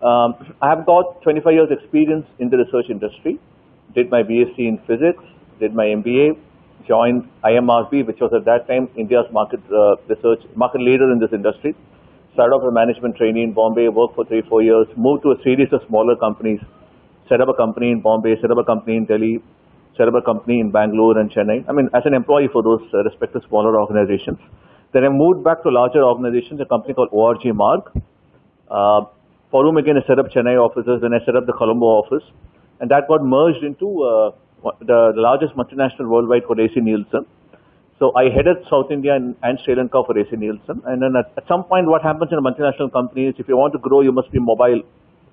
I have got 25 years experience in the research industry. Did my BSc in physics, did my MBA, joined IMRB, which was at that time India's market leader in this industry. Started off as a management trainee in Bombay, worked for 3-4 years, moved to a series of smaller companies, set up a company in Bombay, set up a company in Delhi, set up a company in Bangalore and Chennai. I mean, as an employee for those respective smaller organizations. Then I moved back to larger organizations, a company called ORG Marg. For whom again I set up Chennai offices, then I set up the Colombo office. And that got merged into the largest multinational worldwide called AC Nielsen. So I headed South India and Sri Lanka for AC Nielsen. And then at some point what happens in a multinational company is if you want to grow, you must be mobile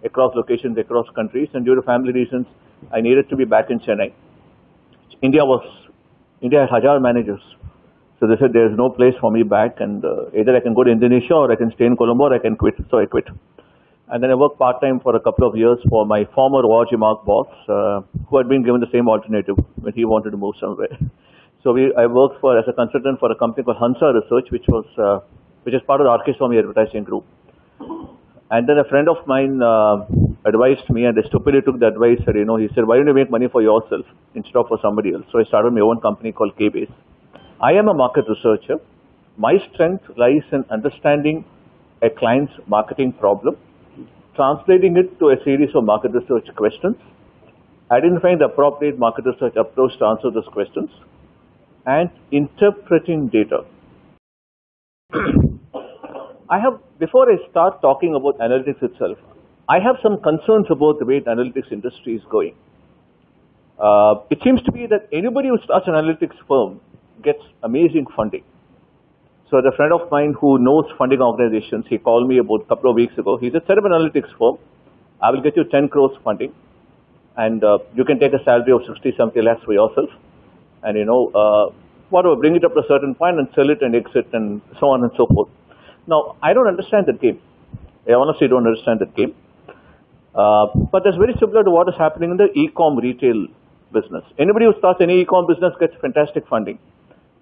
across locations, across countries. And due to family reasons, I needed to be back in Chennai. India had Hajar managers. So they said there's no place for me back, and either I can go to Indonesia or I can stay in Colombo or I can quit. So I quit. And then I worked part-time for a couple of years for my former ORG Mark boss, who had been given the same alternative when he wanted to move somewhere. So I worked as a consultant for a company called Hansa Research, which is part of the RK Swamy Advertising Group. And then a friend of mine advised me, and I stupidly took the advice. He said, why don't you make money for yourself instead of for somebody else? So I started my own company called K-Base. I am a market researcher. My strength lies in understanding a client's marketing problem, translating it to a series of market research questions, identifying the appropriate market research approach to answer those questions, and interpreting data. Before I start talking about analytics itself, I have some concerns about the way the analytics industry is going. It seems to be that anybody who starts an analytics firm gets amazing funding. So a friend of mine who knows funding organizations, he called me about a couple of weeks ago. He said, set up an analytics firm. I will get you 10 crores funding. And you can take a salary of 60, 70 lakhs for yourself. And whatever, bring it up to a certain point and sell it and exit and so on and so forth. Now, I don't understand that game. I honestly don't understand that game. But that's very similar to what is happening in the e-com retail business. Anybody who starts any e-com business gets fantastic funding.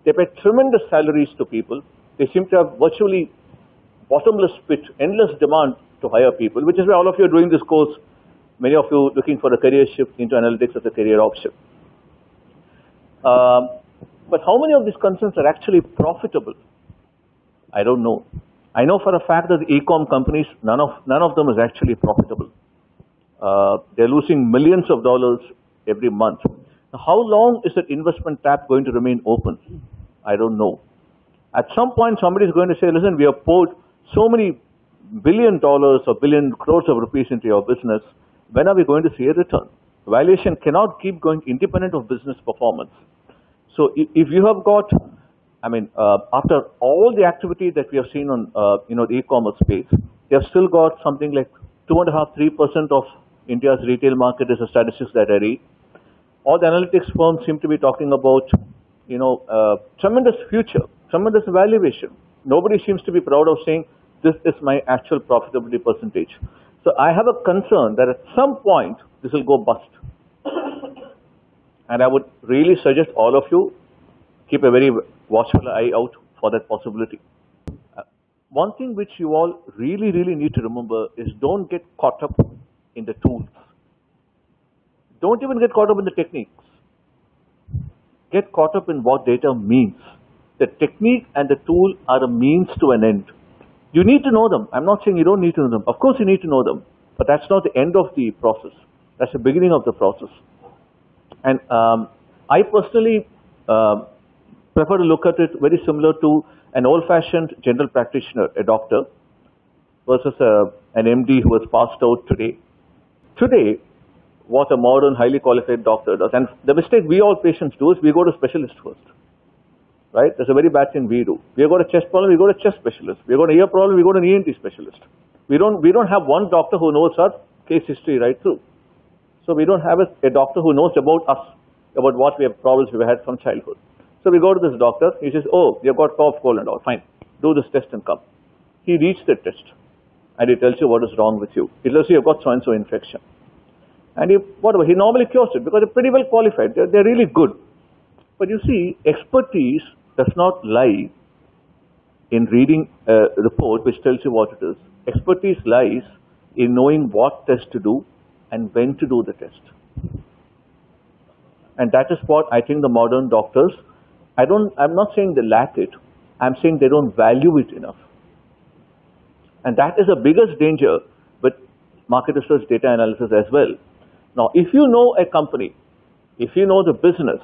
They pay tremendous salaries to people. They seem to have virtually bottomless pit, endless demand to hire people, which is why all of you are doing this course, many of you looking for a career shift into analytics as a career option. But how many of these concerns are actually profitable? I don't know. I know for a fact that the e-com companies, none of them is actually profitable. They're losing millions of dollars every month. Now, how long is that investment tap going to remain open? I don't know. At some point, somebody is going to say, listen, we have poured so many $1 billion or billion crores of rupees into your business. When are we going to see a return? Valuation cannot keep going independent of business performance. So if you have got, after all the activity that we have seen on, the e-commerce space, they have still got something like 2.5–3% of India's retail market is the statistics that I read. All the analytics firms seem to be talking about, tremendous future, tremendous valuation. Nobody seems to be proud of saying, this is my actual profitability percentage. So I have a concern that at some point, this will go bust. And I would really suggest all of you keep a very watchful eye out for that possibility. One thing which you all really, really need to remember is don't get caught up in the tools. Don't even get caught up in the techniques. Get caught up in what data means. The technique and the tool are a means to an end. You need to know them. I'm not saying you don't need to know them. Of course you need to know them. But that's not the end of the process. That's the beginning of the process. And I personally prefer to look at it very similar to an old-fashioned general practitioner, a doctor, versus an MD who has passed out today. Today, what a modern, highly qualified doctor does, and the mistake we all patients do is we go to specialist first. Right? That's a very bad thing we do. We have got a chest problem, we go to chest specialist. We have got an ear problem, we go to an ENT specialist. We don't have one doctor who knows our case history right through. So we don't have a doctor who knows about us, about what we have problems we've had from childhood. So we go to this doctor, he says, oh, you've got cough, cold and all, fine. Do this test and come. He reads the test and he tells you what is wrong with you. He tells you you've got so-and-so infection. And he normally cures it because they're pretty well qualified. They're really good. But you see, expertise does not lie in reading a report which tells you what it is. Expertise lies in knowing what test to do and when to do the test. And that is what I think the modern doctors, I'm not saying they lack it, I'm saying they don't value it enough. And that is the biggest danger with market research data analysis as well. Now, if you know a company, if you know the business,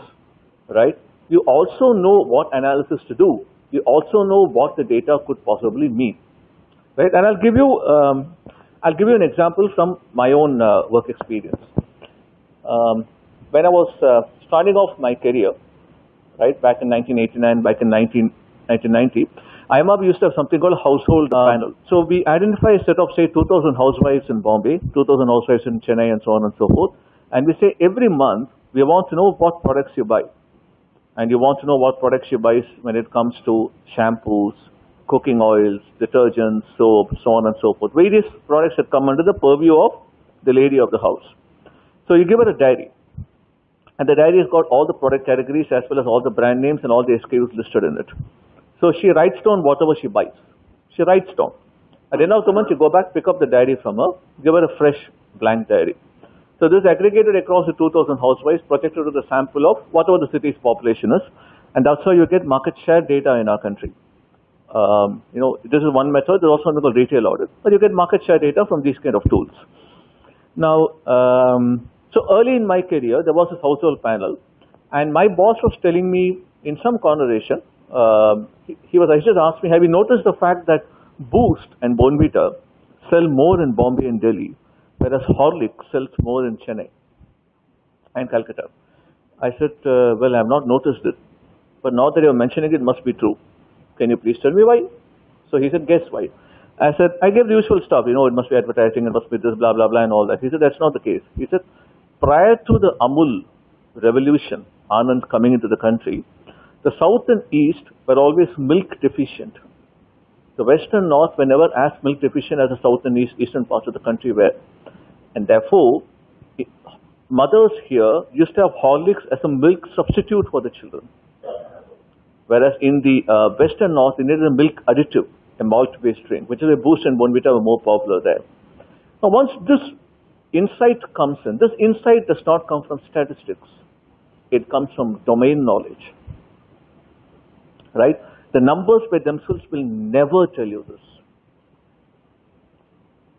right, you also know what analysis to do. You also know what the data could possibly mean, right? And I'll give you an example from my own work experience. When I was starting off my career, right, back in 1989, back in 1990, IMRB used to have something called a household panel. So we identify a set of, say, 2,000 housewives in Bombay, 2,000 housewives in Chennai, and so on and so forth. And we say every month we want to know what products you buy. And you want to know what products you buy when it comes to shampoos, cooking oils, detergents, soap, so on and so forth. Various products that come under the purview of the lady of the house. So you give her a diary. And the diary has got all the product categories as well as all the brand names and all the SKUs listed in it. So she writes down whatever she buys. She writes down. At the end of the month, you go back, pick up the diary from her, give her a fresh blank diary. So this is aggregated across the 2,000 housewives, projected to the sample of whatever the city's population is. And that's how you get market share data in our country. This is one method. There's also something called retail audit. But you get market share data from these kind of tools. Now, so early in my career, there was this household panel. And my boss was telling me in some conversation, he just asked me, have you noticed the fact that Boost and Bonvita sell more in Bombay and Delhi, whereas Horlicks sells more in Chennai and Calcutta? I said, well, I have not noticed it. But now that you're mentioning it, it must be true. Can you please tell me why? So he said, guess why? I said, I gave the usual stuff, it must be advertising, it must be this, blah, blah, blah, and all that. He said, that's not the case. He said, prior to the Amul revolution, Anand coming into the country, the south and east were always milk deficient. The west and north were never as milk deficient as the south and eastern parts of the country were. And therefore, mothers here used to have Horlicks as a milk substitute for the children. Whereas in the west and north, they needed a milk additive, a malt-based drink, which is why Boost and Bonvita were more popular there. Now, once this insight comes in, this insight does not come from statistics. It comes from domain knowledge. Right? The numbers by themselves will never tell you this.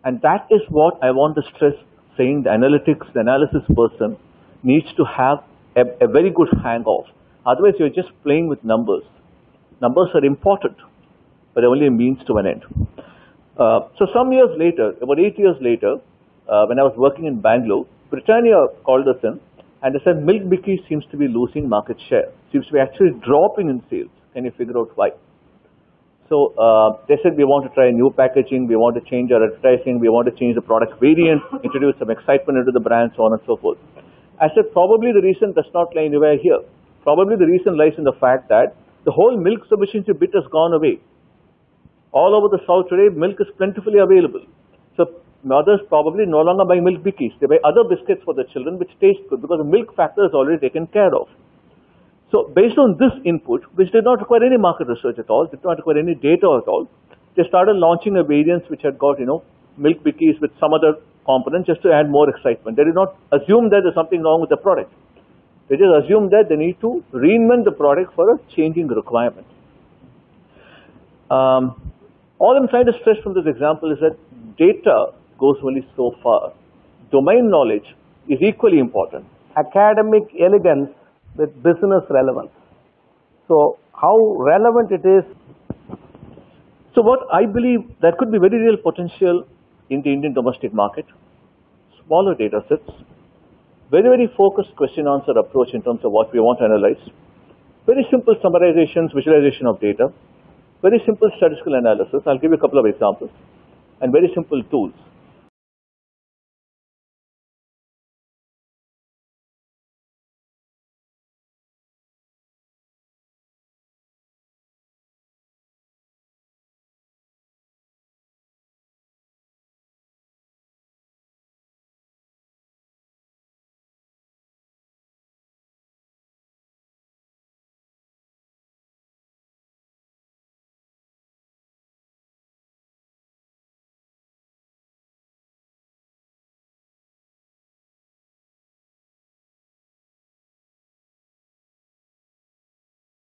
And that is what I want to stress, saying the analytics, the analysis person needs to have a very good hang of. Otherwise, you're just playing with numbers. Numbers are important, but they're only a means to an end. So some years later, about 8 years later, when I was working in Bangalore, Britannia called us in and they said, Milk Bikis seems to be losing market share, seems to be actually dropping in sales. Can you figure out why? So they said, we want to try new packaging, we want to change our advertising, we want to change the product variant, introduce some excitement into the brand, so on and so forth. I said, probably the reason does not lie anywhere here. Probably the reason lies in the fact that the whole milk sufficiency bit has gone away. All over the south today, milk is plentifully available. So mothers probably no longer buy Milk Bikis. They buy other biscuits for the children which taste good because the milk factor is already taken care of. So based on this input, which did not require any market research at all, did not require any data at all, they started launching a variants which had got, Milk Bikis with some other component just to add more excitement. They did not assume that there's something wrong with the product. They just assume that they need to reinvent the product for a changing requirement. All I'm trying to stress from this example is that data goes only so far. Domain knowledge is equally important. Academic elegance with business relevance. So how relevant it is. So what I believe there could be very real potential in the Indian domestic market, smaller data sets, very, very focused question answer approach in terms of what we want to analyze, very simple summarizations, visualization of data, very simple statistical analysis. I'll give you a couple of examples, and very simple tools.